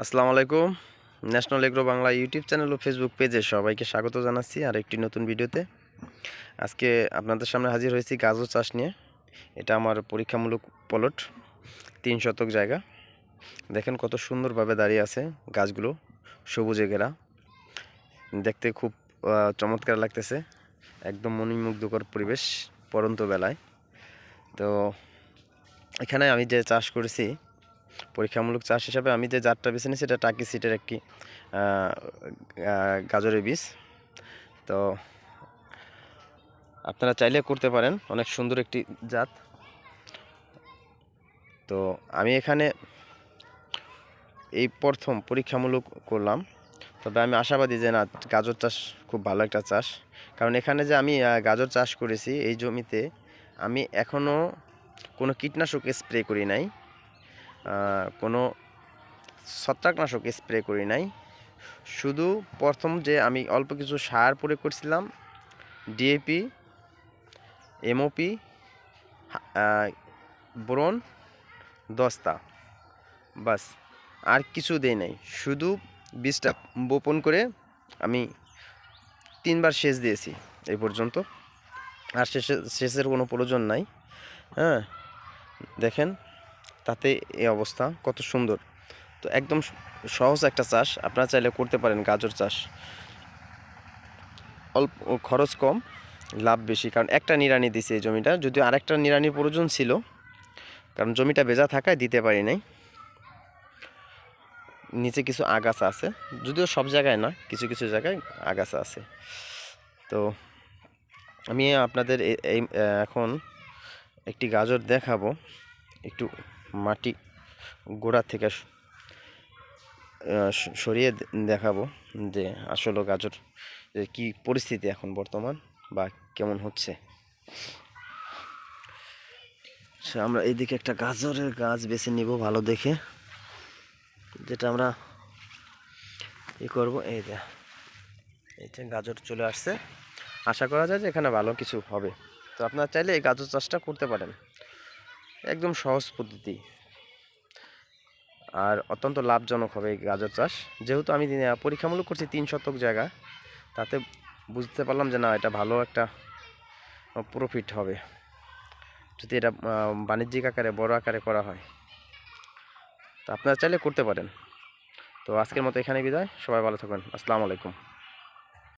আসসালামু আলাইকুম। National agro Bangla YouTube channel ও ফেসবুক পেজে সবাইকে স্বাগত জানাচ্ছি আর একটি নতুন ভিডিওতে। আজকে আপনাদের সামনে হাজির হয়েছি গাজর চাষ নিয়ে। এটা আমার পরীক্ষামূলক প্লট, 3 শতক জায়গা। দেখেন কত সুন্দরভাবে দাঁড়িয়ে আছে গাছগুলো, সবুজে ঘেরা। দেখতে খুব চমৎকার লাগতেছে, একদম মনোমুগ্ধকর পরিবেশ পড়ন্ত বেলায়। তো এখানে আমি যে চাষ করেছি পরীক্ষামূলক চাষ হিসাবে, আমি যে জাতটা বেছে নিয়েছি এটা টাকি সিটের একটি গাজরের বীজ। তো আপনারা চাইলে করতে পারেন, অনেক সুন্দর একটি জাত। তো আমি এখানে এই প্রথম পরীক্ষামূলক করলাম, তবে আমি আশাবাদী যে না, গাজর চাষ খুব ভালো একটা চাষ। কারণ এখানে যে আমি গাজর চাষ করেছি এই জমিতে আমি এখনও কোনো কীটনাশক স্প্রে করি নাই, কোনো ছত্রাকনাশক স্প্রে করি নাই। শুধু প্রথম যে আমি অল্প কিছু সার প্রয়োগ করছিলাম, ডিএপি, এমওপি, বোরন, দস্তা, বাস। আর কিছু দেই নাই, শুধু বীজটা বপন করে আমি 3বার সেচ দিয়েছি এই পর্যন্ত। আর সেচের কোনো প্রয়োজন নাই। হ্যাঁ, দেখেন তাতে এই অবস্থা কত সুন্দর। তো একদম সহজ একটা চাষ, আপনারা চাইলে করতে পারেন গাজর চাষ। অল্প খরচ কম, লাভ বেশি। কারণ একটা নিড়ানি দিছি এই জমিটা, যদিও আরেকটা নিড়ানির প্রয়োজন ছিল, কারণ জমিটা ভেজা থাকায় দিতে পারি নাই। নিচে কিছু আগাছা আছে, যদিও সব জায়গায় না, কিছু কিছু জায়গায় আগাছা আছে। তো আমি আপনাদের এই এখন একটি গাজর দেখাবো, একটু মাটি গোড়া থেকে সরিয়ে দেখাবো যে আসলে গাজর কি পরিস্থিতি এখন বর্তমান বা কেমন হচ্ছে। আমরা এইদিকে একটা গাজরের গাছ বেছে নিব ভালো দেখে, যেটা আমরা করব। এই যে গাজর চলে আসছে, আশা করা যায় যে এখানে ভালো কিছু হবে। তো আপনারা চাইলে এই গাজর চাষটা করতে পারেন, একদম সহজ পদ্ধতি আর অত্যন্ত লাভজনক হবে এই গাজর চাষ। যেহেতু আমি পরীক্ষামূলক করছি 3 শতক জায়গা, তাতে বুঝতে পারলাম যে না, এটা ভালো একটা প্রফিট হবে যদি এটা বাণিজ্যিক আকারে বড় আকারে করা হয়। তো আপনারা চাইলে করতে পারেন। তো আজকের মতো এখানে বিদায়, সবাই ভালো থাকবেন। আসসালামু আলাইকুম।